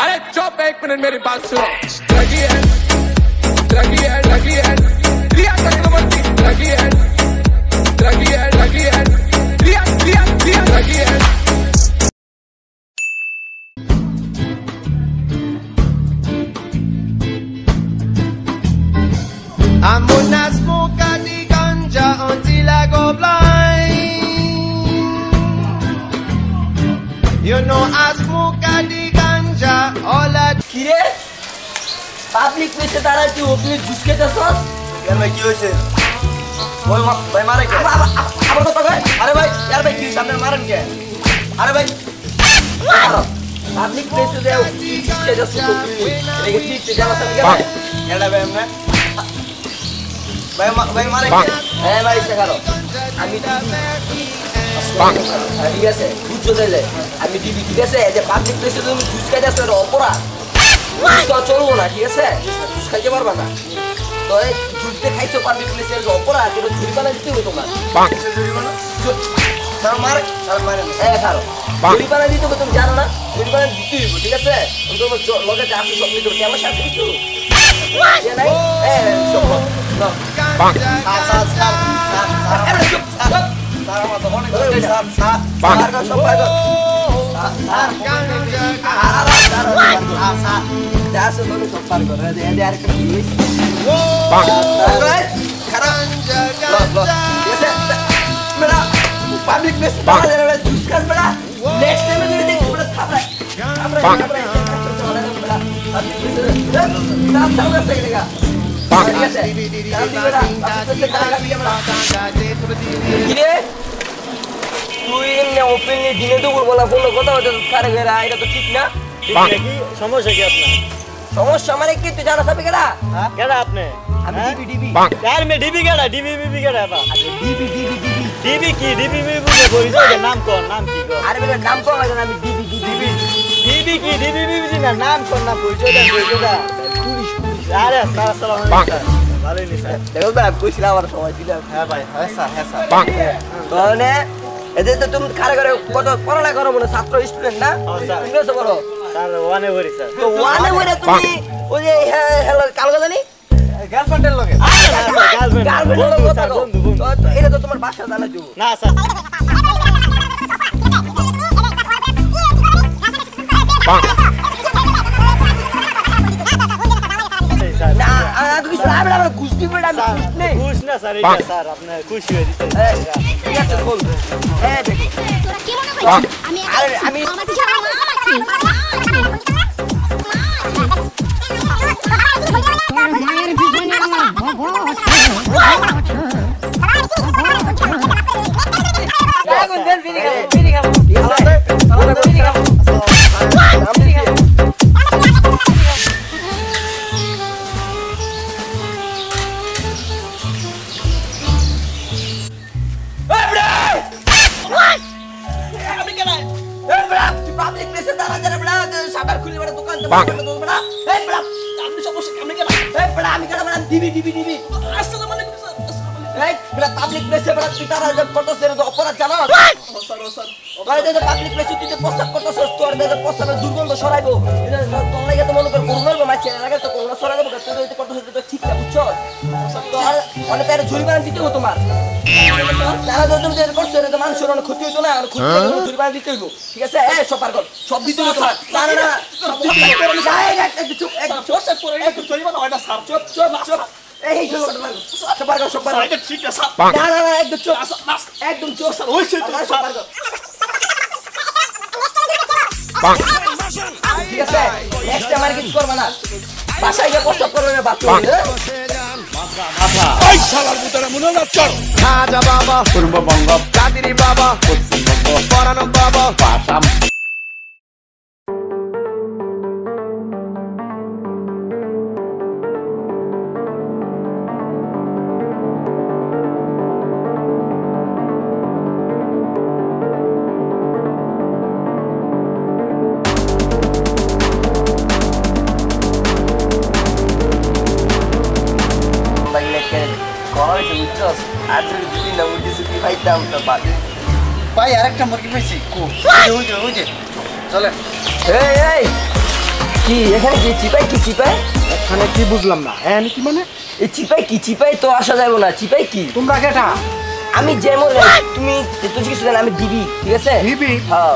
अरे चुप एक मिनट मेरी बात सुनो। लगी है प्रिया चक्रवर्ती लगी है प्रिया लगी है। I'm gonna smoke the ganja until I go blind. You know I smoke the ganja all I. কিরে পাবলিক প্লেসে দাঁড়ায় তুই ওপরে জুস খেতেছস? यार भाई কি হইছে? ওই ভাই মারে কে? আবার কথা কই? আরে ভাই यार ভাই কি সামনে মারেন কে? আরে ভাই পাবলিক প্লেসে দেও জুস খেতেছস তুই। এদিকে ঠিক জানা সামনে কে? এডা ভাই আমরা ভাই মারে কে? হ্যাঁ ভাই শেখারো আমি ঠিক আছে বুঝছো তাইলে আমি দিদি ঠিক আছে এই যে পাবলিক প্লেসে তুমি জুস খাইতেছ এটা অপরাধ জুস চলবো না ঠিক আছে জুস খাইতে পারবা না তো এই জুসতে খাইছো পাবলিক প্লেসে এটা অপরাধ এটা জরিমানা দিতে হবে তোমার স্যার মারে হ্যাঁ খারো জরিমানা দিতে হবে তুমি জানো না জরিমানা দিতে হবে ঠিক আছে তোমার লগে যা আছে সব নিতে হবে কেমন শাস্তি দিছো নাই সব public place juice kan beda next time ini dia beda thabra তুই এমনি ওপেনলি দিনে দুপুর বলা ফোন কথা হচ্ছে কারে গেরা এটা তো ঠিক না কি সমস্যা কি আপনার সমস্যা মানে কি তুই জানা যাবে কেডা কেডা আপনি আমি ডিবি यार मैं डीबी केडा डीबी केडा बा ডিবি की डीबी बुझे बोलिছো नाम कोन नाम की को আরে বেটা নাম কম আছে আমি ডিবি डीबी की डीबी ना नाम कोन ना बोलिছো দা পুলিশ আরে আসসালামু আলাইকুম ভালোই নি স্যার দেখো ভাই কইছিলা আমার সময় ছিল হ্যাঁ ভাই হ্যাঁ স্যার মানে এদের তো তুমি কারে করে কত পড়ালেখা করো মনে ছাত্র স্টুডেন্ট না ঠিক আছে বলো স্যার ওয়ানে ভরি স্যার তো ওয়ানে বলে তুমি ওই যে হ্যালো কালকে জানি গার্লফ্রেন্ডের লগে গার্লফ্রেন্ড কথা বন্ধু তো এটা তো তোমার বাসা জানা যাবো না স্যার না তুই সারা বেলা গুষ্টি বেলা নেই খুশ না স্যার এটা স্যার আপনি খুশি হয়ে দিতে ঠিক আছে বল হ্যাঁ দেখো তোরা কি মনে করছিস আমি আমার কিছু মায়ের পিছনে পাবলিক প্লেসে বড় পিটারা যে করতেছ এর অপরাধ জানো স্যার পাবলিক প্লেসে তুই যে প্রস্তাব করতেছ তোর যে প্রস্তাবের দুর্গন্ধ ছড়াইবো এটা তোর লাগে তো মনে কর করুণার মাছ লাগে তো করুণা ছড়াইবো তুই যে করতেছ এটা ঠিক না বুঝছো তো অনেক এর জরিমানা দিতে হবে তোমার তারা তো তুমি যে করছো এটা মানুষের অনেক ক্ষতি হইতো না ক্ষতি জরিমানা দিতে হইব ঠিক আছে এই সব পার কর সব দিতে হবে তোমার না না সব দিতে হবে একটু চুপ একটু জরিমানা হয় না স্যার চুপ এই সবার এটা ঠিক আছে না একদম চুপ একদম চুপ স্যার ওই সেই তো সবার ঠিক আছে নেক্সট টাইম আর কিছু করবা না বাসায় গিয়ে প্রস্তাব করবে না বাচ্চা মাথা ওই শালার ভিতরে মনে রাখছো খাজা বাবা পূর্ববঙ্গ কাদিরি বাবা পশ্চিমবঙ্গ পরানো বাবা পাশাম ভাই আরেকটা মুরগি পাইছি ওই যে চলে এই কি এখানে কি চিপাই মানে কি বুঝলাম না হ্যাঁ কি মানে এই চিপাই তো আসা যাবে না চিপাই কি তোমরা কেটা আমি যেমন তুমি তুই কিছু জানো আমি দিবি ঠিক আছে দিবি হ্যাঁ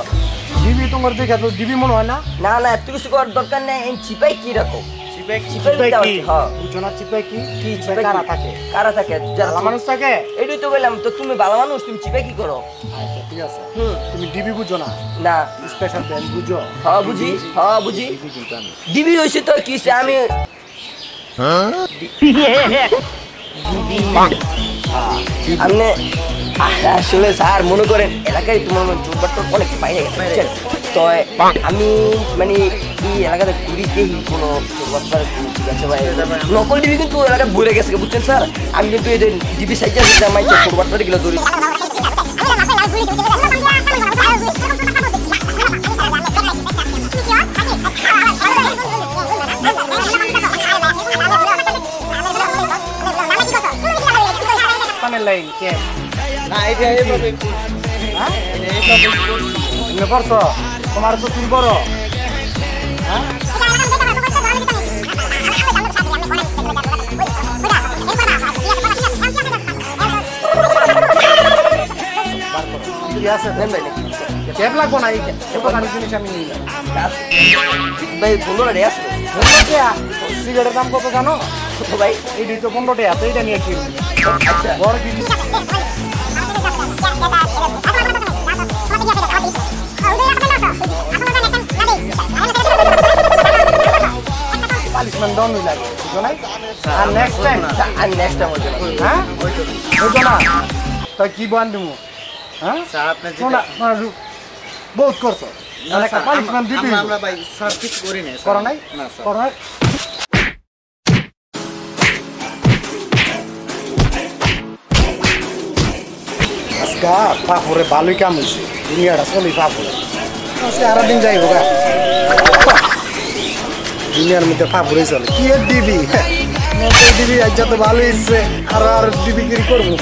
দিবি তোমার দেখে তো দিবি মনে হয় না না তুই কিছু করার দরকার নেই এই চিপাই কি রকম চিপাই কি হ্যাঁ বুঝো না চিপাই কি চিপাই কারা থাকে ভালো মানুষ থাকে এটাই তো বললাম তো তুমি ভালো মানুষ তুমি চিপাই কি করো আচ্ছা ঠিক আছে হুম তুমি ডিবি বুঝো না না স্পেশাল ব্যান্ড বুঝো হ্যাঁ বুঝি দিবি হইছে তো কি আমি আমনে আসলে স্যার মনে করেন এলাকায় তোমার জোরবাট অনেক বাইরে গেছে তো আমি মানে এই এলাকাতে ঘুরি দেখি কোনো ঠিক আছে ভাই নকল ডিবি কিন্তু এলাকায় ভরে গেছে বুঝছেন স্যার আমি কিন্তু এই ডিবি সাইজে মাইছে জোরবাট গেলে ধরি লাইন কে না এটা এইভাবে হ্যাঁ তুমি করছো তোমার তো তুমি বড় হ্যাঁ কি আছে নেন ভাই ক্যাব লাগবো না এই দোকানের জিনিস আমি নিই না ভাই 15 টাকা আছে সিগারেটের দাম কত জানো ভাই এই 15 টাকা তো এটা নিয়ে কি আচ্ছা বড় জিনিস পালিশমেন্ট ডাউন হই লাগে বুঝো নাই আর নেক্সট টাইম হচ্ছে হ্যাঁ বুঝো না তাই কি বান দিমু হ্যাঁ স্যার আপনি শোনা বহুত করছো একটা পালিশমেন্ট দিবি আমরা ভাই স্যার কিছু করি না করো নাই না স্যার করো নাই আজকা পাপরে ভালোই কাম হয়েছে দুনিয়াটা চলি পাপরে আজকে আরো দিন যাইব গা দুনিয়ার মধ্যে পাপরে চলে কি এর দিবি দিবি আজ তো ভালো ইচ্ছে আর দিবি কি করবো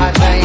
Bye.